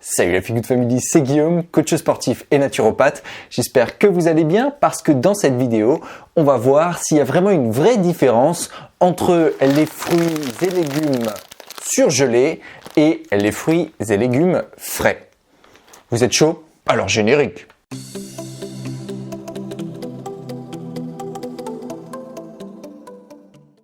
Salut la Feel Good Family, c'est Guillaume, coach sportif et naturopathe. J'espère que vous allez bien parce que dans cette vidéo, on va voir s'il y a vraiment une vraie différence entre les fruits et légumes surgelés et les fruits et légumes frais. Vous êtes chaud? Alors générique!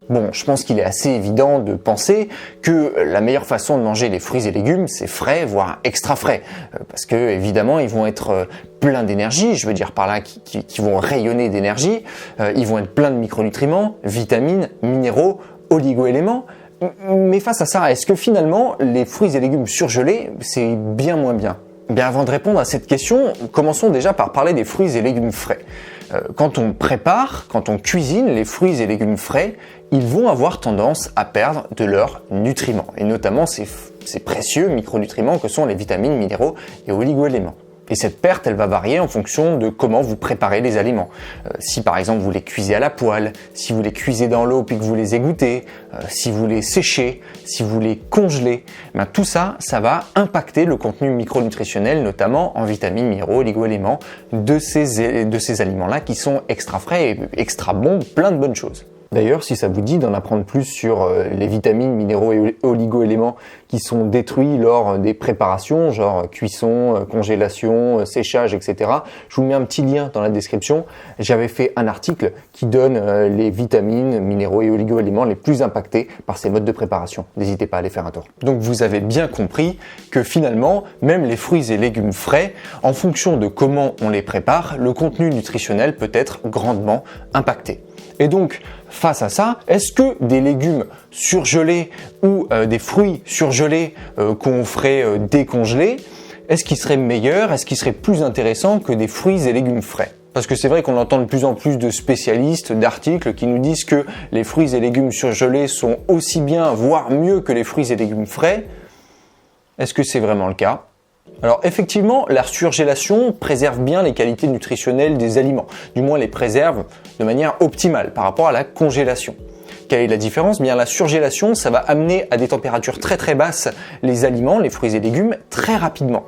Bon, je pense qu'il est assez évident de penser que la meilleure façon de manger les fruits et légumes, c'est frais, voire extra frais. Parce que, évidemment, ils vont être pleins d'énergie, je veux dire par là qui vont rayonner d'énergie. Ils vont être pleins de micronutriments, vitamines, minéraux, oligo-éléments. Mais face à ça, est-ce que finalement, les fruits et légumes surgelés, c'est bien moins bien? Bien, avant de répondre à cette question, commençons déjà par parler des fruits et légumes frais. Quand on prépare, quand on cuisine les fruits et légumes frais, ils vont avoir tendance à perdre de leurs nutriments, et notamment ces précieux micronutriments que sont les vitamines, minéraux et oligo-éléments. Et cette perte, elle va varier en fonction de comment vous préparez les aliments. Si par exemple vous les cuisez à la poêle, si vous les cuisez dans l'eau puis que vous les égouttez, si vous les séchez, si vous les congelez, tout ça, ça va impacter le contenu micronutritionnel, notamment en vitamines, minéraux, oligo-éléments de ces aliments-là qui sont extra frais et extra bons, plein de bonnes choses. D'ailleurs, si ça vous dit d'en apprendre plus sur les vitamines, minéraux et oligo-éléments qui sont détruits lors des préparations, genre cuisson, congélation, séchage, etc., je vous mets un petit lien dans la description. J'avais fait un article qui donne les vitamines, minéraux et oligo-éléments les plus impactés par ces modes de préparation. N'hésitez pas à aller faire un tour. Donc vous avez bien compris que finalement, même les fruits et légumes frais, en fonction de comment on les prépare, le contenu nutritionnel peut être grandement impacté. Et donc, face à ça, est-ce que des légumes surgelés ou des fruits surgelés qu'on ferait décongeler, est-ce qu'ils seraient meilleurs, est-ce qu'ils seraient plus intéressants que des fruits et légumes frais? Parce que c'est vrai qu'on entend de plus en plus de spécialistes, d'articles qui nous disent que les fruits et légumes surgelés sont aussi bien, voire mieux que les fruits et légumes frais. Est-ce que c'est vraiment le cas? Alors effectivement, la surgélation préserve bien les qualités nutritionnelles des aliments, du moins les préserve de manière optimale par rapport à la congélation. Quelle est la différence? Bien, la surgélation, ça va amener à des températures très très basses les aliments, les fruits et légumes, très rapidement,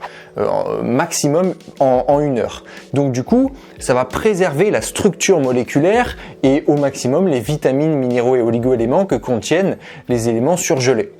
maximum en 1 heure. Donc du coup, ça va préserver la structure moléculaire et au maximum les vitamines, minéraux et oligo-éléments que contiennent les éléments surgelés.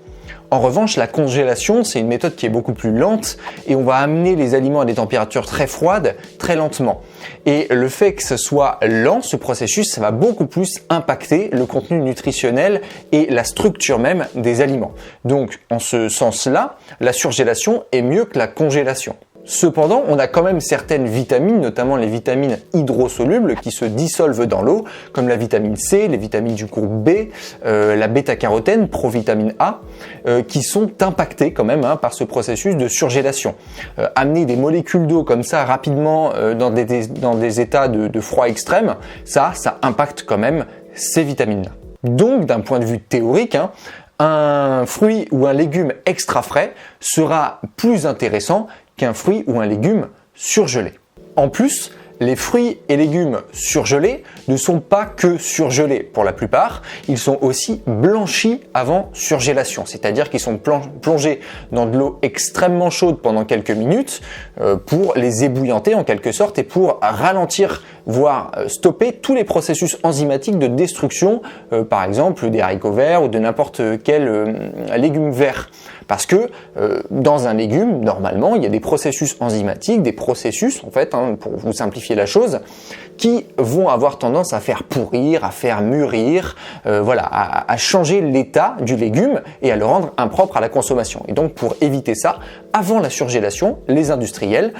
En revanche, la congélation, c'est une méthode qui est beaucoup plus lente et on va amener les aliments à des températures très froides, très lentement. Et le fait que ce soit lent, ce processus, ça va beaucoup plus impacter le contenu nutritionnel et la structure même des aliments. Donc, en ce sens-là, la surgélation est mieux que la congélation. Cependant, on a quand même certaines vitamines, notamment les vitamines hydrosolubles qui se dissolvent dans l'eau, comme la vitamine C, les vitamines du groupe B, la bêta-carotène, provitamine A, qui sont impactées quand même par ce processus de surgélation. Amener des molécules d'eau comme ça rapidement dans des états de froid extrême, ça impacte quand même ces vitamines-là. Donc, d'un point de vue théorique, un fruit ou un légume extra frais sera plus intéressant qu'un fruit ou un légume surgelé. En plus, les fruits et légumes surgelés ne sont pas que surgelés pour la plupart, ils sont aussi blanchis avant surgélation, c'est-à-dire qu'ils sont plongés dans de l'eau extrêmement chaude pendant quelques minutes pour les ébouillanter en quelque sorte et pour ralentir, voire stopper tous les processus enzymatiques de destruction, par exemple des haricots verts ou de n'importe quel légume vert. Parce que dans un légume, normalement, il y a des processus enzymatiques, des processus, en fait, pour vous simplifier la chose, qui vont avoir tendance à faire pourrir, à faire mûrir, à changer l'état du légume et à le rendre impropre à la consommation. Et donc, pour éviter ça, avant la surgélation, les industriels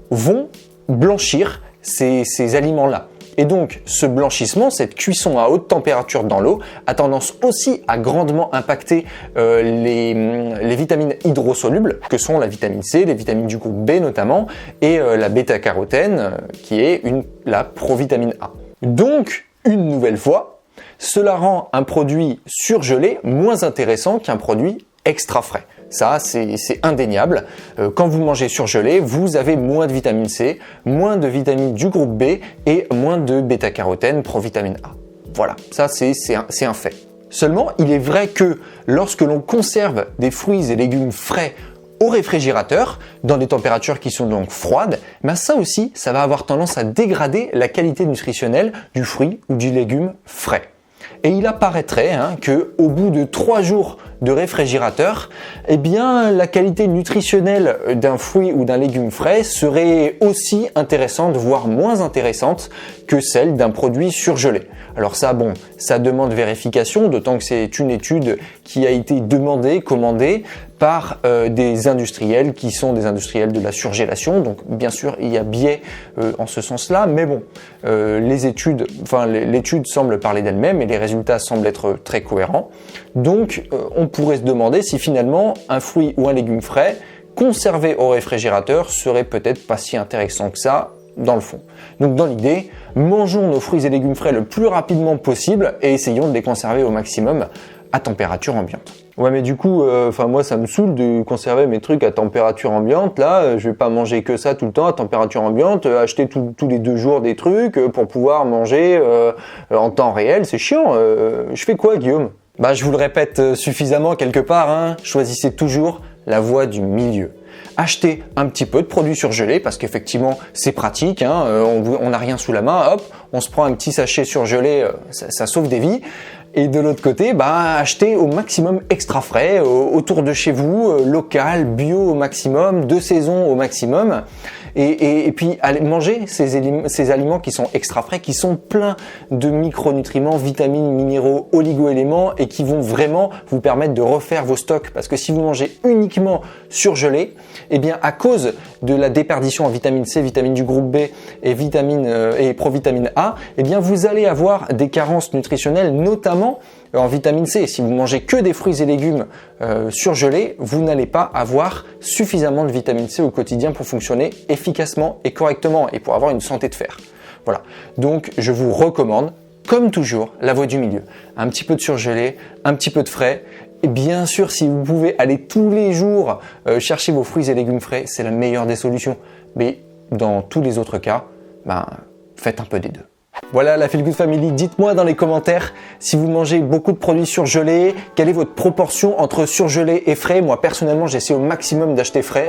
vont blanchir ces aliments-là. Et donc, ce blanchissement, cette cuisson à haute température dans l'eau, a tendance aussi à grandement impacter les vitamines hydrosolubles, que sont la vitamine C, les vitamines du groupe B notamment, et la bêta-carotène, qui est la provitamine A. Donc, une nouvelle fois, cela rend un produit surgelé moins intéressant qu'un produit extra frais. Ça, c'est indéniable. Quand vous mangez surgelé, vous avez moins de vitamine C, moins de vitamines du groupe B et moins de bêta-carotène, provitamine A. Voilà, ça c'est un fait. Seulement, il est vrai que lorsque l'on conserve des fruits et légumes frais au réfrigérateur, dans des températures qui sont donc froides, ben ça aussi, ça va avoir tendance à dégrader la qualité nutritionnelle du fruit ou du légume frais. Et il apparaîtrait que au bout de 3 jours de réfrigérateur, eh bien la qualité nutritionnelle d'un fruit ou d'un légume frais serait aussi intéressante, voire moins intéressante que celle d'un produit surgelé. Alors ça, bon, ça demande vérification, d'autant que c'est une étude qui a été demandée, commandée par des industriels qui sont des industriels de la surgélation. Donc bien sûr, il y a biais en ce sens-là, mais bon, l'étude semble parler d'elle-même et les résultats semblent être très cohérents. Donc on pourrait se demander si finalement un fruit ou un légume frais conservé au réfrigérateur serait peut-être pas si intéressant que ça dans le fond. Donc dans l'idée, mangeons nos fruits et légumes frais le plus rapidement possible et essayons de les conserver au maximum à température ambiante. Ouais, mais du coup, moi ça me saoule de conserver mes trucs à température ambiante. Là, je vais pas manger que ça tout le temps à température ambiante, acheter tous les 2 jours des trucs pour pouvoir manger en temps réel, c'est chiant. Je fais quoi, Guillaume? Bah, je vous le répète suffisamment quelque part, choisissez toujours la voie du milieu. Achetez un petit peu de produits surgelés parce qu'effectivement c'est pratique, on n'a rien sous la main, hop, on se prend un petit sachet surgelé, ça sauve des vies. Et de l'autre côté, achetez au maximum extra frais, autour de chez vous, local, bio au maximum, de saison au maximum. Et puis allez manger ces aliments qui sont extra frais, qui sont pleins de micronutriments, vitamines, minéraux, oligo-éléments et qui vont vraiment vous permettre de refaire vos stocks. Parce que si vous mangez uniquement surgelé, eh bien à cause de la déperdition en vitamine C, vitamine du groupe B et provitamine A, eh bien vous allez avoir des carences nutritionnelles, notamment en vitamine C. Si vous mangez que des fruits et légumes surgelés, vous n'allez pas avoir suffisamment de vitamine C au quotidien pour fonctionner efficacement et correctement et pour avoir une santé de fer. Voilà. Donc, je vous recommande, comme toujours, la voie du milieu. Un petit peu de surgelé, un petit peu de frais. Et bien sûr, si vous pouvez aller tous les jours chercher vos fruits et légumes frais, c'est la meilleure des solutions. Mais dans tous les autres cas, faites un peu des deux. Voilà la Feel Good Family, dites-moi dans les commentaires si vous mangez beaucoup de produits surgelés, quelle est votre proportion entre surgelé et frais. Moi personnellement j'essaie au maximum d'acheter frais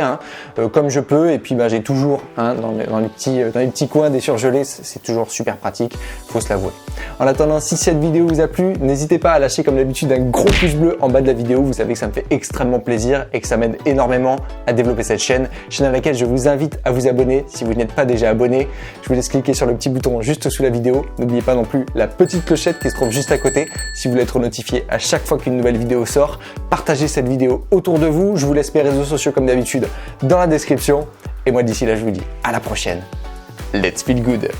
comme je peux et puis j'ai toujours dans les petits coins des surgelés, c'est toujours super pratique, faut se l'avouer. En attendant, si cette vidéo vous a plu, n'hésitez pas à lâcher comme d'habitude un gros pouce bleu en bas de la vidéo, vous savez que ça me fait extrêmement plaisir et que ça m'aide énormément à développer cette chaîne à laquelle je vous invite à vous abonner si vous n'êtes pas déjà abonné. Je vous laisse cliquer sur le petit bouton juste sous la vidéo. N'oubliez pas non plus la petite clochette qui se trouve juste à côté si vous voulez être notifié à chaque fois qu'une nouvelle vidéo sort. Partagez cette vidéo autour de vous. Je vous laisse mes réseaux sociaux comme d'habitude dans la description. Et moi d'ici là, je vous dis à la prochaine. Let's feel good!